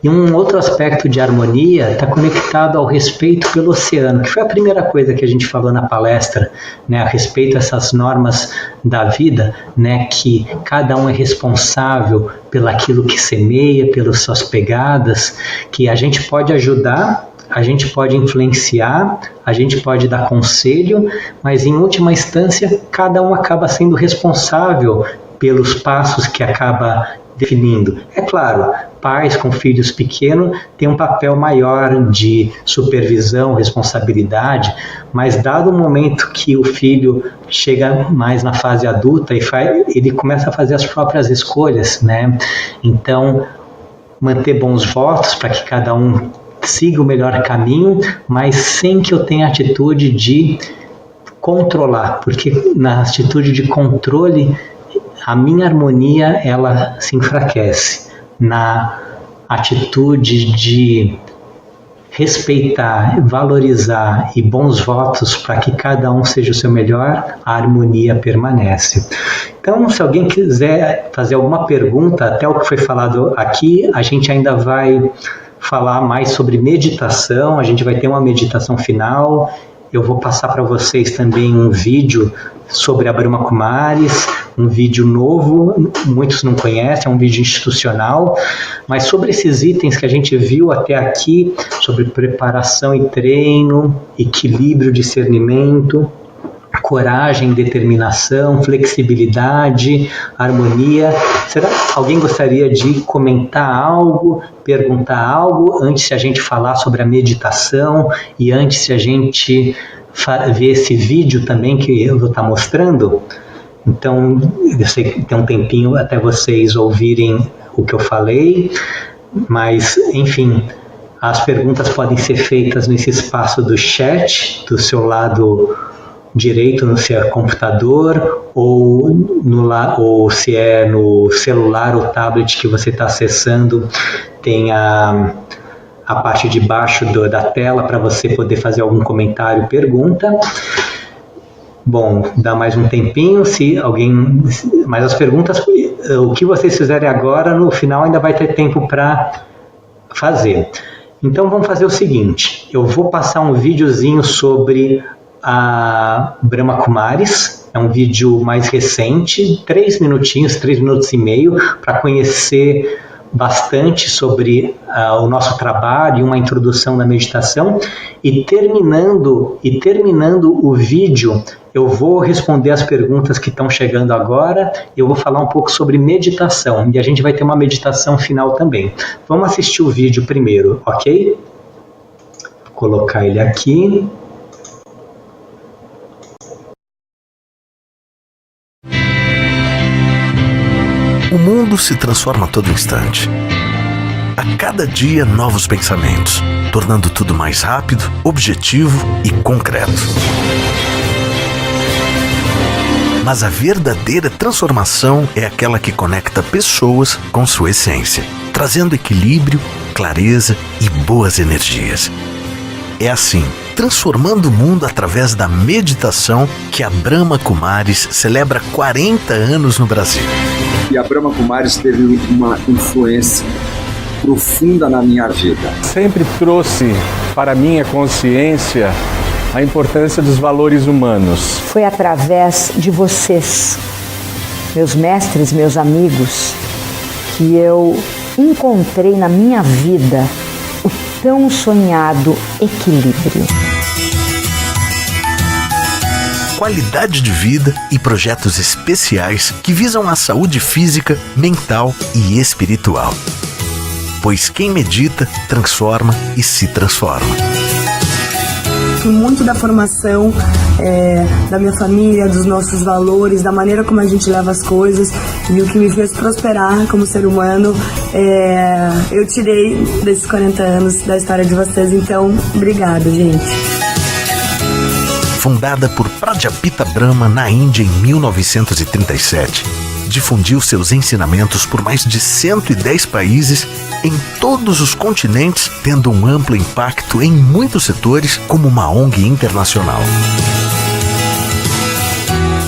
E um outro aspecto de harmonia está conectado ao respeito pelo oceano, que foi a primeira coisa que a gente falou na palestra, né, a respeito dessas normas da vida, né, que cada um é responsável pelaquilo que semeia, pelas suas pegadas, que a gente pode ajudar, a gente pode influenciar, a gente pode dar conselho, mas em última instância cada um acaba sendo responsável pelos passos que acaba definindo. É claro, pais com filhos pequenos têm um papel maior de supervisão, responsabilidade, mas dado o momento que o filho chega mais na fase adulta ele começa a fazer as próprias escolhas, né? Então, manter bons votos para que cada um siga o melhor caminho, mas sem que eu tenha atitude de controlar, porque na atitude de controle a minha harmonia ela se enfraquece. Na atitude de respeitar, valorizar e bons votos para que cada um seja o seu melhor, a harmonia permanece. Então, se alguém quiser fazer alguma pergunta, até o que foi falado aqui, a gente ainda vai falar mais sobre meditação, a gente vai ter uma meditação final. Eu vou passar para vocês também um vídeo sobre a Brahma Kumaris, um vídeo novo, muitos não conhecem, é um vídeo institucional, mas sobre esses itens que a gente viu até aqui, sobre preparação e treino, equilíbrio, discernimento, coragem, determinação, flexibilidade, harmonia. Será que alguém gostaria de comentar algo, perguntar algo, antes de a gente falar sobre a meditação e antes de a gente ver esse vídeo também que eu vou estar mostrando? Então, eu sei que tem um tempinho até vocês ouvirem o que eu falei, mas, enfim, as perguntas podem ser feitas nesse espaço do chat, do seu lado direito no seu computador, ou se é no celular ou tablet que você está acessando, tem a parte de baixo da tela para você poder fazer algum comentário, pergunta. Bom, dá mais um tempinho, se alguém... Mas as perguntas, o que vocês fizerem agora, no final ainda vai ter tempo para fazer. Então vamos fazer o seguinte, eu vou passar um videozinho sobre a Brahma Kumaris, é um vídeo mais recente, 3 minutinhos, 3 minutos e meio, para conhecer bastante sobre o nosso trabalho e uma introdução na meditação, e terminando o vídeo, eu vou responder as perguntas que estão chegando agora, eu vou falar um pouco sobre meditação, e a gente vai ter uma meditação final também. Vamos assistir o vídeo primeiro, ok? Vou colocar ele aqui. O mundo se transforma a todo instante. A cada dia, novos pensamentos, tornando tudo mais rápido, objetivo e concreto. Mas a verdadeira transformação é aquela que conecta pessoas com sua essência, trazendo equilíbrio, clareza e boas energias. É assim, transformando o mundo através da meditação, que a Brahma Kumaris celebra 40 anos no Brasil. E a Brahma Kumaris teve uma influência profunda na minha vida. Sempre trouxe para a minha consciência a importância dos valores humanos. Foi através de vocês, meus mestres, meus amigos, que eu encontrei na minha vida o tão sonhado equilíbrio. Qualidade de vida e projetos especiais que visam a saúde física, mental e espiritual. Pois quem medita, transforma e se transforma. Muito da formação da minha família, dos nossos valores, da maneira como a gente leva as coisas e o que me fez prosperar como ser humano, eu tirei desses 40 anos da história de vocês. Então, obrigada, gente. Fundada por Prajapita Brahma na Índia em 1937, difundiu seus ensinamentos por mais de 110 países em todos os continentes, tendo um amplo impacto em muitos setores como uma ONG internacional.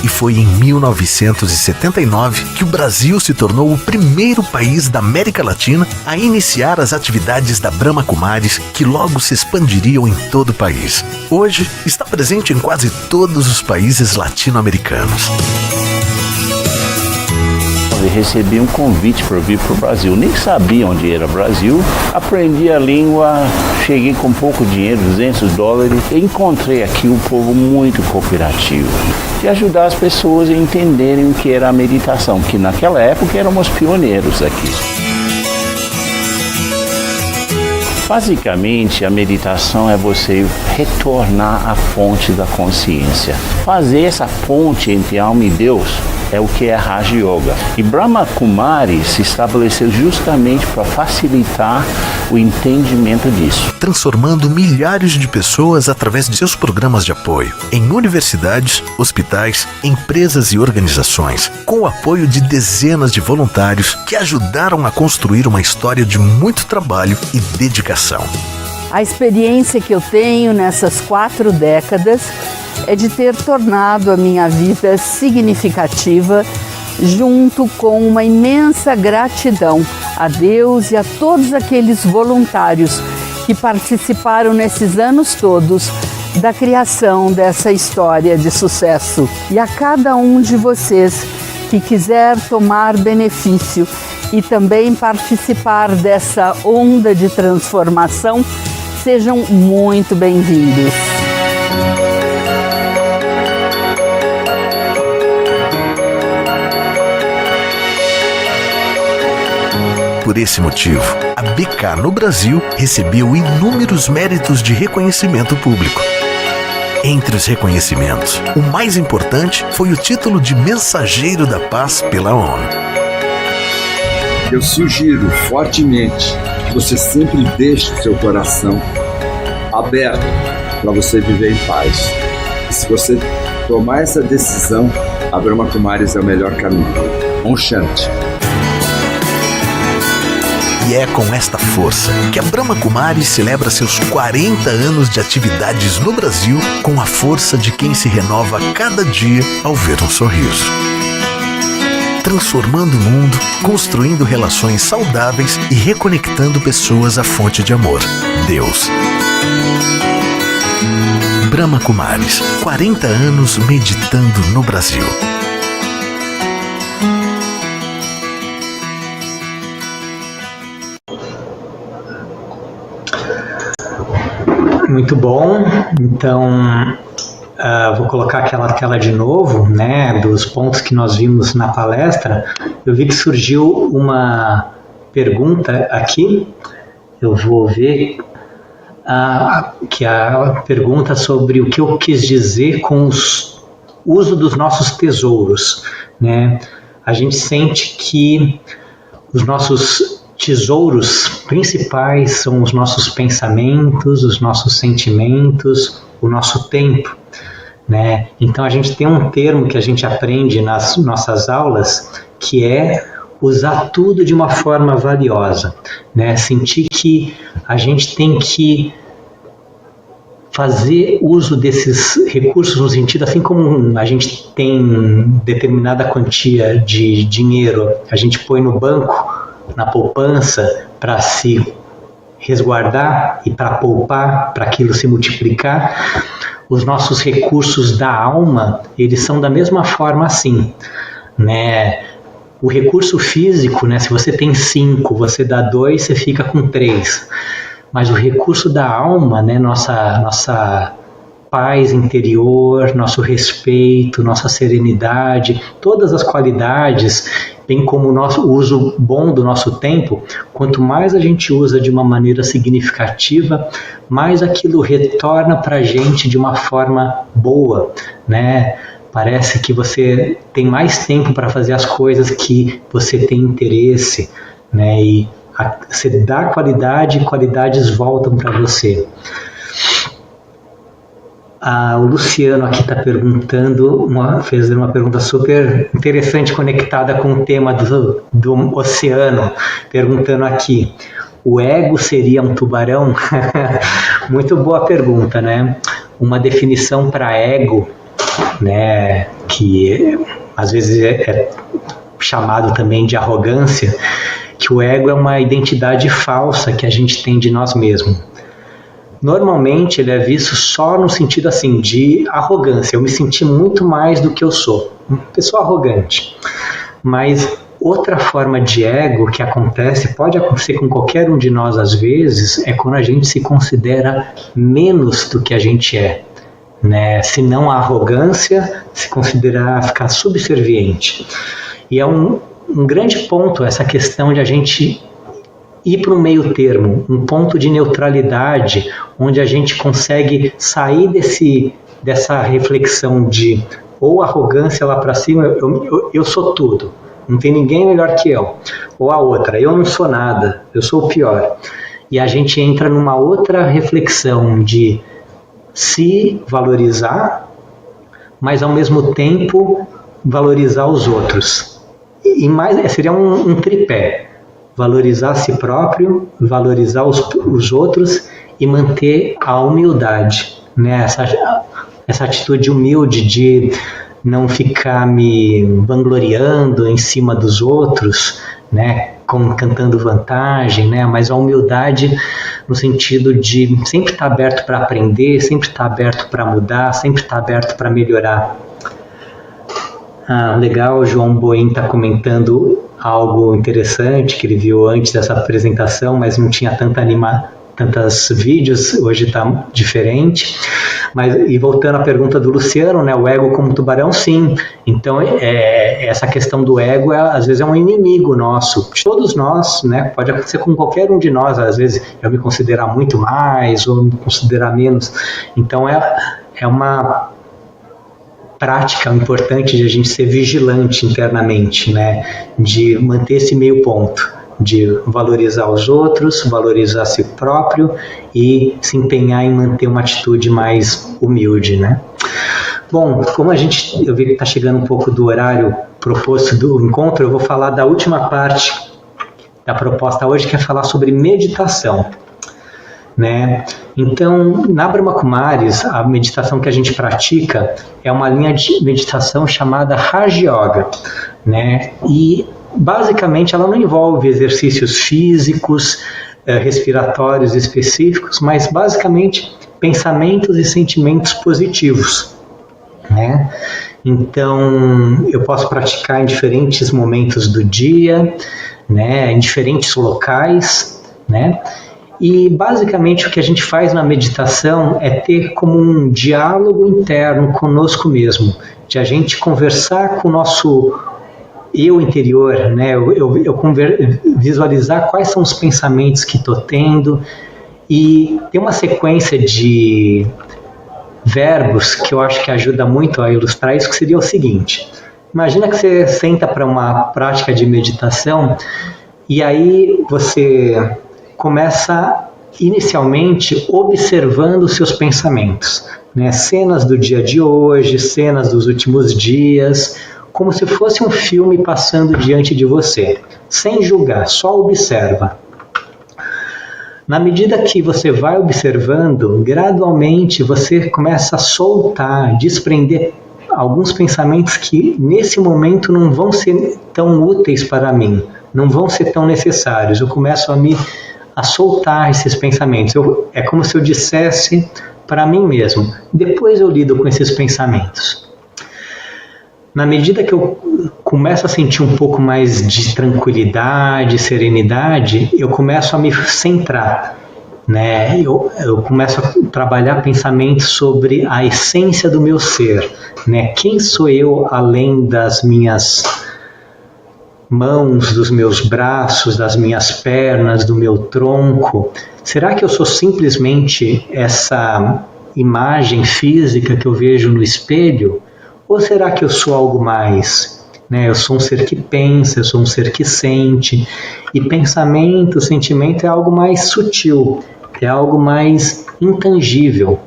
E foi em 1979 que o Brasil se tornou o primeiro país da América Latina a iniciar as atividades da Brahma Kumaris, que logo se expandiriam em todo o país. Hoje, está presente em quase todos os países latino-americanos. Eu recebi um convite para vir para o Brasil. Nem sabia onde era o Brasil. Aprendi a língua, cheguei com pouco dinheiro, $200, e encontrei aqui um povo muito cooperativo, de ajudar as pessoas a entenderem o que era a meditação, que naquela época éramos pioneiros aqui. Basicamente, a meditação é você retornar à fonte da consciência. Fazer essa ponte entre alma e Deus é o que é Raja Yoga. E Brahma Kumaris se estabeleceu justamente para facilitar o entendimento disso. Transformando milhares de pessoas através de seus programas de apoio, em universidades, hospitais, empresas e organizações, com o apoio de dezenas de voluntários que ajudaram a construir uma história de muito trabalho e dedicação. A experiência que eu tenho nessas 4 décadas é de ter tornado a minha vida significativa, junto com uma imensa gratidão a Deus e a todos aqueles voluntários que participaram nesses anos todos da criação dessa história de sucesso. E a cada um de vocês que quiser tomar benefício e também participar dessa onda de transformação, sejam muito bem-vindos. Por esse motivo, a BK no Brasil recebeu inúmeros méritos de reconhecimento público. Entre os reconhecimentos, o mais importante foi o título de Mensageiro da Paz pela ONU. Eu sugiro fortemente que você sempre deixe o seu coração aberto para você viver em paz. E se você tomar essa decisão, a Brahma Kumaris é o melhor caminho. Om Shanti. E é com esta força que a Brahma Kumaris celebra seus 40 anos de atividades no Brasil, com a força de quem se renova cada dia ao ver um sorriso. Transformando o mundo, construindo relações saudáveis e reconectando pessoas à fonte de amor, Deus. Brahma Kumaris, 40 anos meditando no Brasil. Muito bom. Então, vou colocar aquela tela de novo, né, dos pontos que nós vimos na palestra. Eu vi que surgiu uma pergunta aqui. Eu vou ver que a pergunta sobre o que eu quis dizer com o uso dos nossos tesouros, né? A gente sente que os nossos tesouros principais são os nossos pensamentos, os nossos sentimentos, o nosso tempo, né? Então a gente tem um termo que a gente aprende nas nossas aulas, que é usar tudo de uma forma valiosa, né? Sentir que a gente tem que fazer uso desses recursos no sentido, assim como a gente tem determinada quantia de dinheiro, a gente põe no banco, na poupança, para se resguardar e para poupar, para aquilo se multiplicar. Os nossos recursos da alma, eles são da mesma forma assim, né? O recurso físico, né? Se você tem 5, você dá 2, você fica com 3. Mas o recurso da alma, né? Nossa paz interior, nosso respeito, nossa serenidade, todas as qualidades, bem como o uso bom do nosso tempo, quanto mais a gente usa de uma maneira significativa, mais aquilo retorna para a gente de uma forma boa, né? Parece que você tem mais tempo para fazer as coisas que você tem interesse, né? E você dá qualidade e qualidades voltam para você. O Luciano aqui está perguntando, fez uma pergunta super interessante, conectada com o tema do oceano, perguntando aqui: o ego seria um tubarão? Muito boa pergunta, né? Uma definição para ego, né, que às vezes é chamado também de arrogância, que o ego é uma identidade falsa que a gente tem de nós mesmos. Normalmente ele é visto só no sentido assim de arrogância. Eu me senti muito mais do que eu sou, uma pessoa arrogante. Mas outra forma de ego que acontece, pode acontecer com qualquer um de nós às vezes, é quando a gente se considera menos do que a gente é, né? Se não a arrogância, se considerar ficar subserviente. E é um grande ponto essa questão de a gente ir para um meio termo, um ponto de neutralidade, onde a gente consegue sair dessa reflexão de ou arrogância lá para cima, eu sou tudo, não tem ninguém melhor que eu, ou a outra, eu não sou nada, eu sou o pior. E a gente entra numa outra reflexão de se valorizar, mas ao mesmo tempo valorizar os outros. E mais, seria um tripé: valorizar a si próprio, valorizar os outros e manter a humildade, né? Essa atitude humilde de não ficar me vangloriando em cima dos outros, né? Cantando vantagem, né? Mas a humildade no sentido de sempre estar aberto para aprender, sempre estar aberto para mudar, sempre estar aberto para melhorar. Legal, o João Boim está comentando algo interessante que ele viu antes dessa apresentação, mas não tinha tantos vídeos, hoje está diferente. E voltando à pergunta do Luciano, né, o ego como tubarão, sim. Então, essa questão do ego, às vezes, é um inimigo nosso. Todos nós, né, pode acontecer com qualquer um de nós, às vezes eu me considerar muito mais ou me considerar menos. Então, é uma prática importante de a gente ser vigilante internamente, né? De manter esse meio ponto, de valorizar os outros, valorizar a si próprio e se empenhar em manter uma atitude mais humilde, né? Bom, como eu vi que está chegando um pouco do horário proposto do encontro, eu vou falar da última parte da proposta hoje, que é falar sobre meditação, né? Então, na Brahma Kumaris, a meditação que a gente pratica é uma linha de meditação chamada Raja Yoga, né? E basicamente ela não envolve exercícios físicos, respiratórios específicos, mas basicamente pensamentos e sentimentos positivos, né? Então, eu posso praticar em diferentes momentos do dia, né? Em diferentes locais, né? E basicamente o que a gente faz na meditação é ter como um diálogo interno conosco mesmo, de a gente conversar com o nosso eu interior, né? Visualizar quais são os pensamentos que estou tendo e ter uma sequência de verbos que eu acho que ajuda muito a ilustrar isso, que seria o seguinte: imagina que você senta para uma prática de meditação e aí você começa inicialmente observando os seus pensamentos, né? Cenas do dia de hoje, cenas dos últimos dias, como se fosse um filme passando diante de você, sem julgar, só observa. Na medida que você vai observando, gradualmente você começa a soltar, desprender alguns pensamentos que nesse momento não vão ser tão úteis para mim, não vão ser tão necessários. Eu começo a soltar esses pensamentos. É como se eu dissesse para mim mesmo: depois eu lido com esses pensamentos. Na medida que eu começo a sentir um pouco mais de tranquilidade, serenidade, eu começo a me centrar, né? Eu começo a trabalhar pensamentos sobre a essência do meu ser, né? Quem sou eu além das minhas mãos, dos meus braços, das minhas pernas, do meu tronco? Será que eu sou simplesmente essa imagem física que eu vejo no espelho? Ou será que eu sou algo mais? Né? Eu sou um ser que pensa, eu sou um ser que sente. E pensamento, sentimento é algo mais sutil, é algo mais intangível.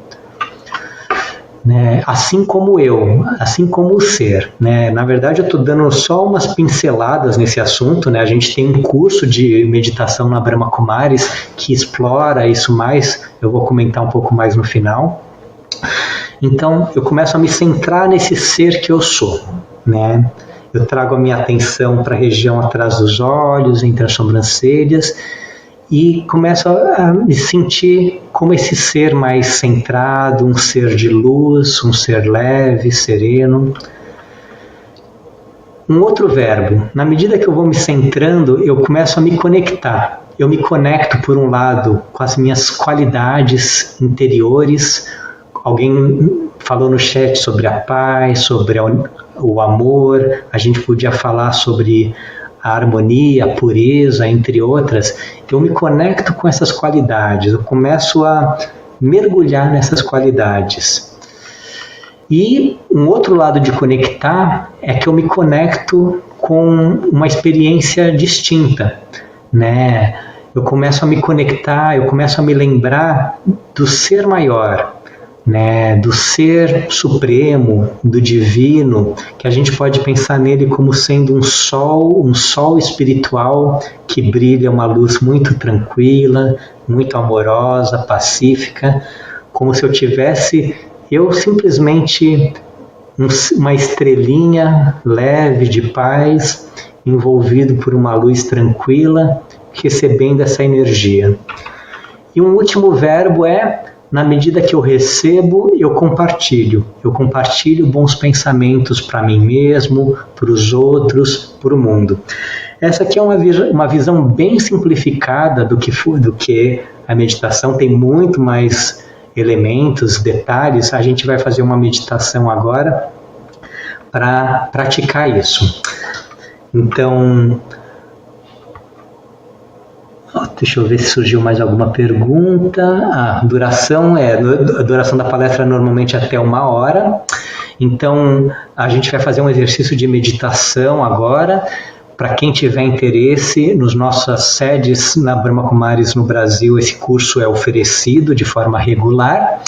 né? Assim como eu, assim como o ser, né? Na verdade, eu estou dando só umas pinceladas nesse assunto, né? A gente tem um curso de meditação na Brahma Kumaris que explora isso mais, eu vou comentar um pouco mais no final. Então, eu começo a me centrar nesse ser que eu sou, né? Eu trago a minha atenção para a região atrás dos olhos, entre as sobrancelhas, e começo a me sentir como esse ser mais centrado, um ser de luz, um ser leve, sereno. Um outro verbo, na medida que eu vou me centrando, eu começo a me conectar. Eu me conecto, por um lado, com as minhas qualidades interiores. Alguém falou no chat sobre a paz, sobre o amor, a gente podia falar sobre a harmonia, a pureza, entre outras. Eu me conecto com essas qualidades, eu começo a mergulhar nessas qualidades. E um outro lado de conectar é que eu me conecto com uma experiência distinta, né? Eu começo a me conectar, eu começo a me lembrar do ser maior, né, do ser supremo, do divino, que a gente pode pensar nele como sendo um sol espiritual que brilha uma luz muito tranquila, muito amorosa, pacífica, como se eu simplesmente uma estrelinha leve de paz, envolvido por uma luz tranquila, recebendo essa energia. E um último verbo é: na medida que eu recebo, eu compartilho. Eu compartilho bons pensamentos para mim mesmo, para os outros, para o mundo. Essa aqui é uma visão bem simplificada do que a meditação. Tem muito mais elementos, detalhes. A gente vai fazer uma meditação agora para praticar isso. Então, deixa eu ver se surgiu mais alguma pergunta. A duração da palestra é normalmente até 1 hora. Então, a gente vai fazer um exercício de meditação agora. Para quem tiver interesse, nas nossas sedes na Brahma Kumaris no Brasil, esse curso é oferecido de forma regular.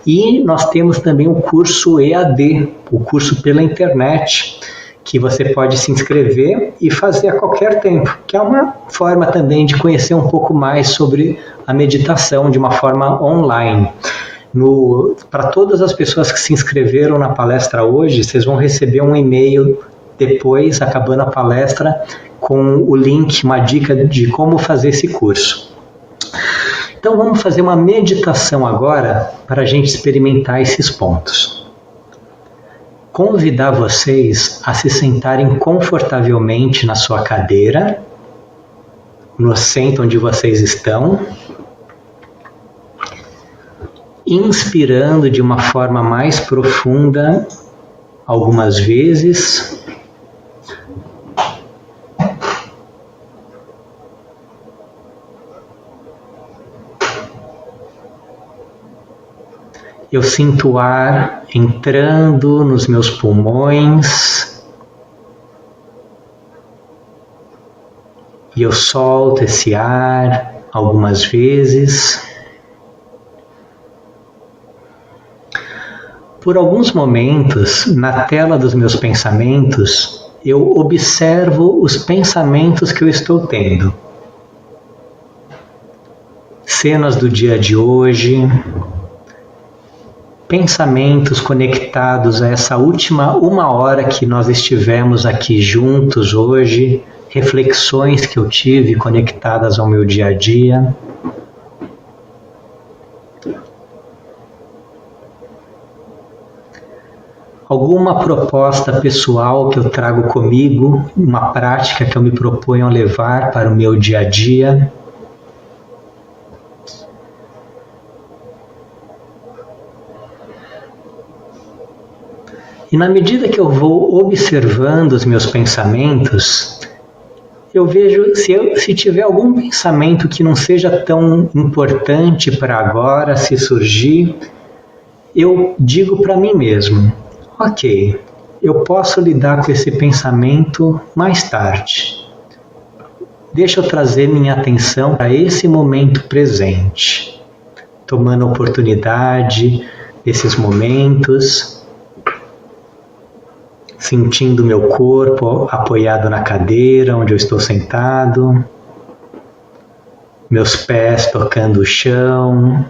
E nós temos também o curso EAD, o curso pela internet, que você pode se inscrever e fazer a qualquer tempo, que é uma forma também de conhecer um pouco mais sobre a meditação de uma forma online. Para todas as pessoas que se inscreveram na palestra hoje, vocês vão receber um e-mail depois, acabando a palestra, com o link, uma dica de como fazer esse curso. Então vamos fazer uma meditação agora para a gente experimentar esses pontos. Convidar vocês a se sentarem confortavelmente na sua cadeira, no assento onde vocês estão, inspirando de uma forma mais profunda algumas vezes, eu sinto o ar entrando nos meus pulmões e eu solto esse ar algumas vezes. Por alguns momentos, na tela dos meus pensamentos, eu observo os pensamentos que eu estou tendo. Cenas do dia de hoje, pensamentos conectados a essa última 1 hora que nós estivemos aqui juntos hoje, reflexões que eu tive conectadas ao meu dia a dia. Alguma proposta pessoal que eu trago comigo, uma prática que eu me proponho a levar para o meu dia a dia. E na medida que eu vou observando os meus pensamentos, eu vejo se tiver algum pensamento que não seja tão importante para agora, se surgir, eu digo para mim mesmo: ok, eu posso lidar com esse pensamento mais tarde. Deixa eu trazer minha atenção para esse momento presente, tomando a oportunidade, esses momentos, sentindo meu corpo apoiado na cadeira onde eu estou sentado, meus pés tocando o chão.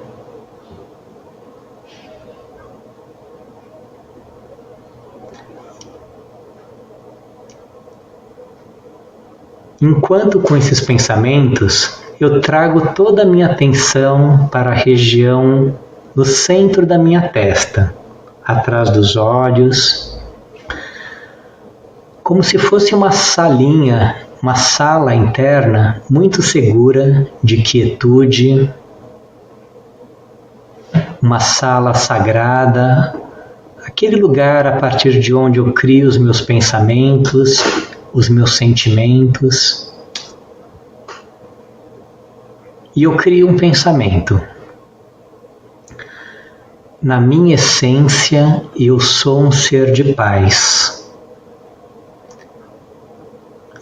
Enquanto com esses pensamentos, eu trago toda a minha atenção para a região no centro da minha testa, atrás dos olhos, como se fosse uma salinha, uma sala interna muito segura de quietude, uma sala sagrada, aquele lugar a partir de onde eu crio os meus pensamentos, os meus sentimentos. E eu crio um pensamento. Na minha essência, eu sou um ser de paz.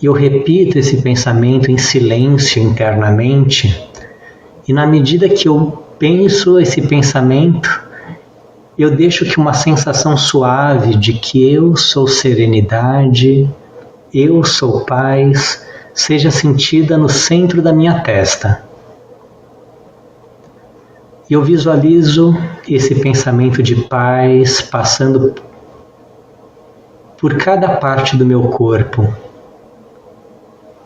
Eu repito esse pensamento em silêncio internamente, e na medida que eu penso esse pensamento, eu deixo que uma sensação suave de que eu sou serenidade, eu sou paz, seja sentida no centro da minha testa. Eu visualizo esse pensamento de paz passando por cada parte do meu corpo,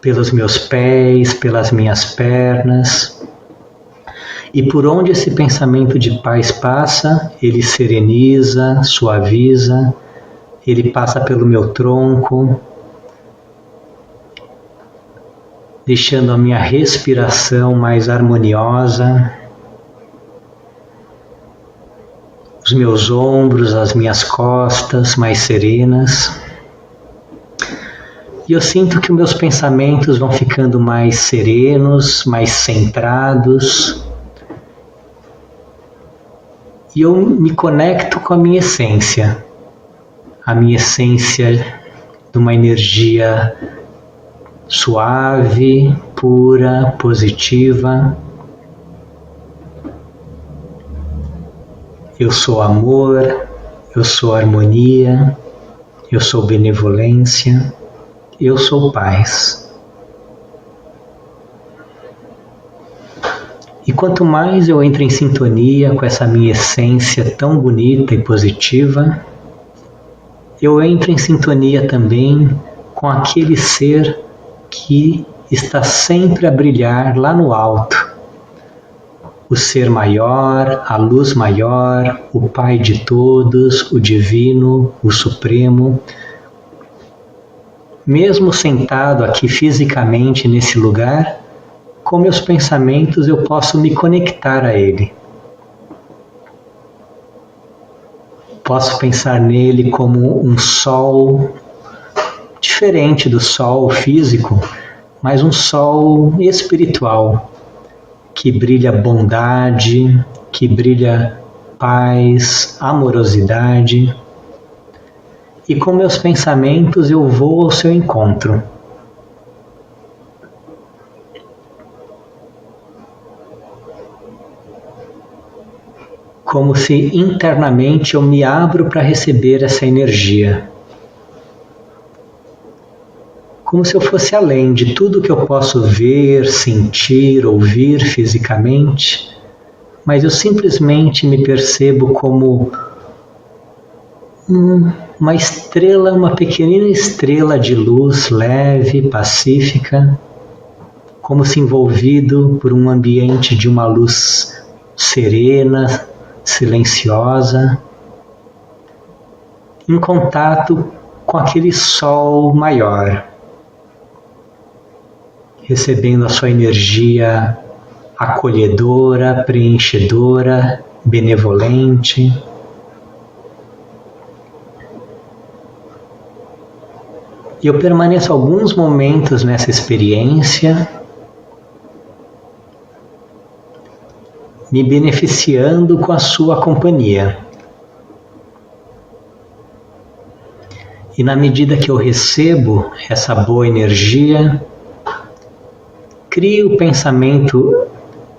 pelos meus pés, pelas minhas pernas. E por onde esse pensamento de paz passa, ele sereniza, suaviza, ele passa pelo meu tronco, deixando a minha respiração mais harmoniosa, os meus ombros, as minhas costas mais serenas. E eu sinto que os meus pensamentos vão ficando mais serenos, mais centrados. E eu me conecto com a minha essência de uma energia suave, pura, positiva. Eu sou amor, eu sou harmonia, eu sou benevolência, eu sou paz. E quanto mais eu entro em sintonia com essa minha essência tão bonita e positiva, eu entro em sintonia também com aquele ser que está sempre a brilhar lá no alto. O ser maior, a luz maior, o Pai de todos, o Divino, o Supremo. Mesmo sentado aqui fisicamente nesse lugar, com meus pensamentos eu posso me conectar a Ele. Posso pensar nele como um sol diferente do sol físico, mas um sol espiritual, que brilha bondade, que brilha paz, amorosidade. E com meus pensamentos eu vou ao seu encontro. Como se internamente eu me abro para receber essa energia. Como se eu fosse além de tudo que eu posso ver, sentir, ouvir fisicamente, mas eu simplesmente me percebo como uma estrela, uma pequenina estrela de luz leve, pacífica, como se envolvido por um ambiente de uma luz serena, silenciosa, em contato com aquele sol maior, recebendo a sua energia acolhedora, preenchedora, benevolente. E eu permaneço alguns momentos nessa experiência, me beneficiando com a sua companhia. E na medida que eu recebo essa boa energia, crio o pensamento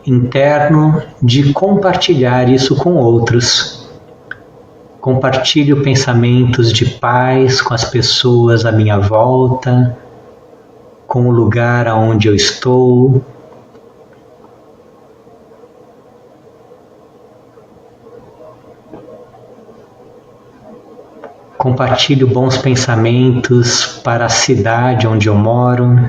interno de compartilhar isso com outros, Compartilho pensamentos de paz com as pessoas à minha volta, com o lugar aonde eu estou. Compartilho bons pensamentos para a cidade onde eu moro,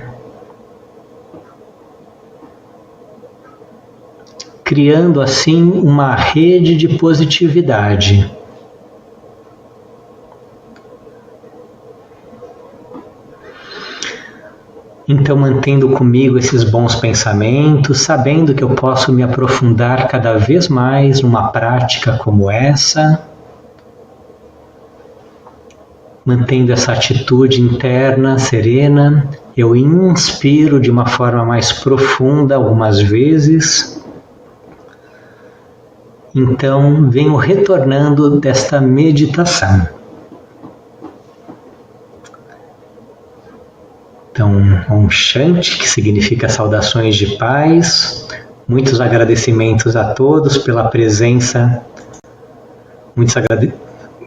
criando assim uma rede de positividade. Então, mantendo comigo esses bons pensamentos, sabendo que eu posso me aprofundar cada vez mais numa prática como essa, mantendo essa atitude interna, serena, eu inspiro de uma forma mais profunda algumas vezes. Então, venho retornando desta meditação. Então, Om Shanti, que significa saudações de paz. Muitos agradecimentos a todos pela presença.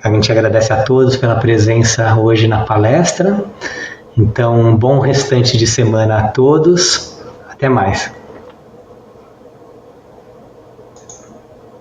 A gente agradece a todos pela presença hoje na palestra. Então, um bom restante de semana a todos. Até mais.